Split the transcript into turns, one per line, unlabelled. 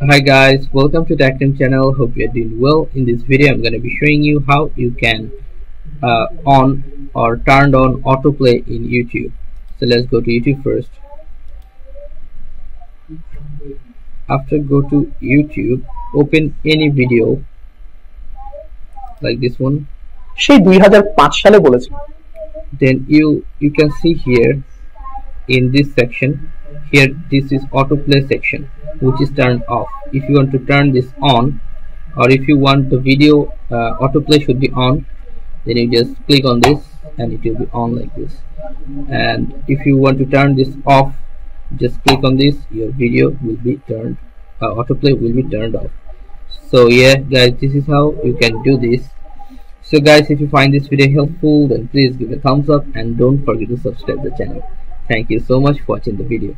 Hi guys, welcome to TechTime channel. Hope you're doing well. In this video I'm going to be showing you how you can on or turn on autoplay in YouTube. So let's go to YouTube first. After go to YouTube, open any video like this one.
সেই 2005 সালে বলেছে।
Then you can see here in this section here, this is autoplay section, which is turned off. If you want to turn this on, or if you want the video autoplay should be on, then you just click on this and it will be on like this. And if you want to turn this off, just click on this, your video will be turned, autoplay will be turned off. So yeah guys, this is how you can do this. So guys, if you find this video helpful, then please give a thumbs up and don't forget to subscribe the channel. Thank you so much for watching the video.